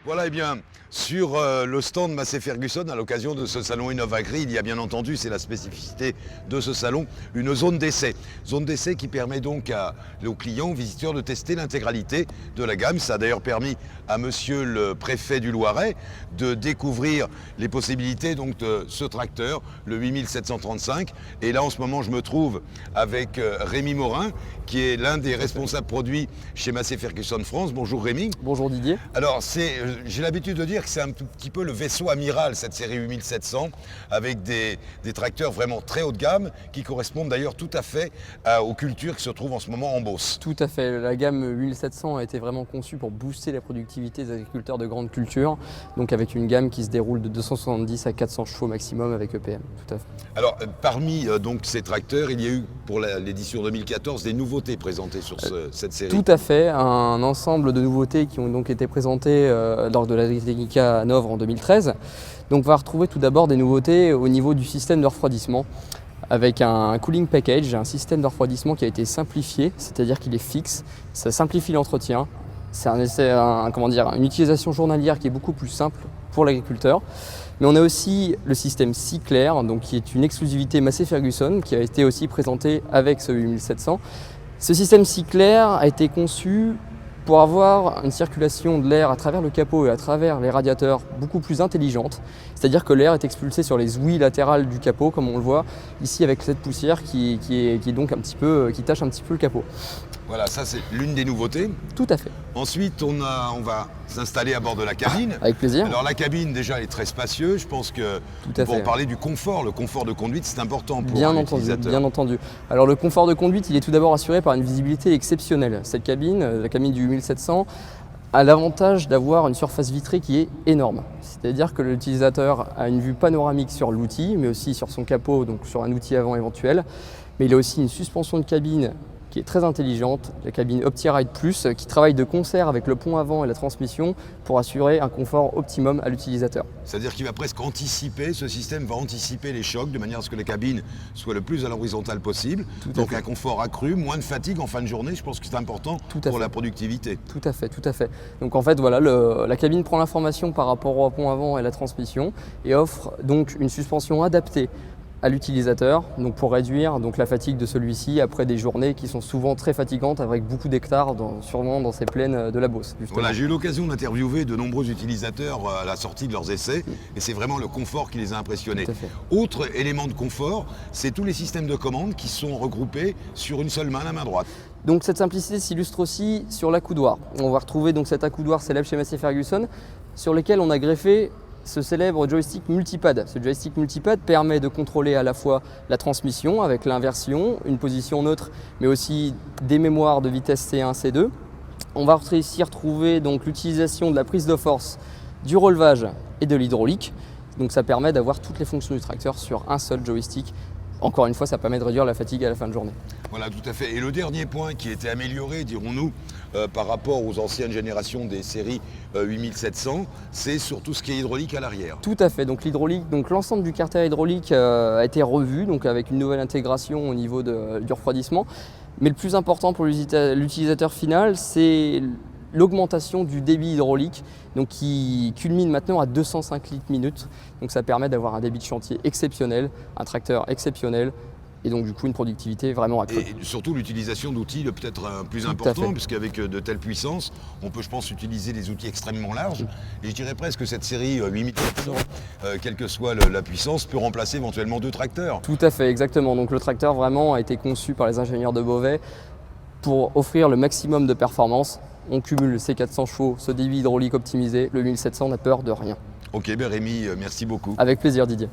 Voilà, eh bien, sur le stand Massey Ferguson, à l'occasion de ce salon InnovAgri, il y a bien entendu, c'est la spécificité de ce salon, une zone d'essai. Zone d'essai qui permet donc aux clients, aux visiteurs de tester l'intégralité de la gamme. Ça a d'ailleurs permis à monsieur le préfet du Loiret de découvrir les possibilités donc, de ce tracteur, le 8735. Et là, en ce moment, je me trouve avec Rémi Morin, qui est l'un des responsables produits chez Massey Ferguson France. Bonjour Rémi. Bonjour Didier. Alors, j'ai l'habitude de dire que c'est un tout petit peu le vaisseau amiral, cette série 8700, avec des tracteurs vraiment très haut de gamme, qui correspondent d'ailleurs tout à fait aux cultures qui se trouvent en ce moment en Beauce. Tout à fait. La gamme 8700 a été vraiment conçue pour booster la productivité des agriculteurs de grande culture, donc avec une gamme qui se déroule de 270 à 400 chevaux maximum avec EPM. Tout à fait. Alors, parmi donc, ces tracteurs, il y a eu pour l'édition 2014 des nouveautés présentées sur cette série. Tout à fait. Un ensemble de nouveautés qui ont donc été présentées lors de l'Agritechnica à Hanovre en 2013. Donc on va retrouver tout d'abord des nouveautés au niveau du système de refroidissement avec un cooling package, un système de refroidissement qui a été simplifié, c'est-à-dire qu'il est fixe, ça simplifie l'entretien, c'est une utilisation journalière qui est beaucoup plus simple pour l'agriculteur. Mais on a aussi le système Cyclair, donc qui est une exclusivité Massey Ferguson, qui a été aussi présenté avec ce 8700. Ce système Cyclair a été conçu pour avoir une circulation de l'air à travers le capot et à travers les radiateurs beaucoup plus intelligente, c'est-à-dire que l'air est expulsé sur les ouïes latérales du capot, comme on le voit ici avec cette poussière qui tâche un petit peu le capot. Voilà, ça c'est l'une des nouveautés. Tout à fait. Ensuite, on va s'installer à bord de la cabine. Avec plaisir. Alors la cabine déjà est très spacieuse. Je pense que pour parler du confort, le confort de conduite, c'est important pour l'utilisateur. Bien entendu. Alors le confort de conduite, il est tout d'abord assuré par une visibilité exceptionnelle. Cette cabine, la cabine du 8700, a l'avantage d'avoir une surface vitrée qui est énorme. C'est-à-dire que l'utilisateur a une vue panoramique sur l'outil, mais aussi sur son capot, donc sur un outil avant éventuel. Mais il a aussi une suspension de cabine qui est très intelligente, la cabine OptiRide Plus, qui travaille de concert avec le pont avant et la transmission pour assurer un confort optimum à l'utilisateur. C'est-à-dire qu'il va presque anticiper, ce système va anticiper les chocs de manière à ce que la cabine soit le plus à l'horizontale possible. Donc un confort accru, moins de fatigue en fin de journée, je pense que c'est important pour la productivité. Tout à fait, tout à fait. Donc en fait, voilà, la cabine prend l'information par rapport au pont avant et la transmission et offre donc une suspension adaptée à l'utilisateur, donc pour réduire donc la fatigue de celui-ci après des journées qui sont souvent très fatigantes avec beaucoup d'hectares, sûrement dans ces plaines de la Beauce. Voilà, j'ai eu l'occasion d'interviewer de nombreux utilisateurs à la sortie de leurs essais et c'est vraiment le confort qui les a impressionnés. Autre élément de confort, c'est tous les systèmes de commande qui sont regroupés sur une seule main, la main droite. Donc cette simplicité s'illustre aussi sur l'accoudoir. On va retrouver donc cet accoudoir célèbre chez Massey Ferguson sur lequel on a greffé ce célèbre joystick multipad. Ce joystick multipad permet de contrôler à la fois la transmission avec l'inversion, une position neutre, mais aussi des mémoires de vitesse C1, C2. On va ici retrouver donc l'utilisation de la prise de force, du relevage et de l'hydraulique. Donc ça permet d'avoir toutes les fonctions du tracteur sur un seul joystick. Encore une fois, ça permet de réduire la fatigue à la fin de journée. Voilà, tout à fait. Et le dernier point qui a été amélioré, dirons-nous, par rapport aux anciennes générations des séries 8700, c'est sur tout ce qui est hydraulique à l'arrière. Tout à fait. Donc l'hydraulique, donc l'ensemble du carter hydraulique a été revu, donc avec une nouvelle intégration au niveau du refroidissement. Mais le plus important pour l'utilisateur final, c'est l'augmentation du débit hydraulique, donc qui culmine maintenant à 205 litres minute. Donc ça permet d'avoir un débit de chantier exceptionnel, un tracteur exceptionnel, et donc du coup une productivité vraiment accrue. Et surtout l'utilisation d'outils peut-être plus importants, puisqu'avec de telles puissances, on peut je pense utiliser des outils extrêmement larges. Et je dirais presque que cette série 8700, quelle que soit la puissance, peut remplacer éventuellement 2 tracteurs. Tout à fait, exactement. Donc le tracteur vraiment a été conçu par les ingénieurs de Beauvais pour offrir le maximum de performance. On cumule ces 400 chevaux, ce débit hydraulique optimisé, le 1700 n'a peur de rien. Ok, Rémi, merci beaucoup. Avec plaisir Didier.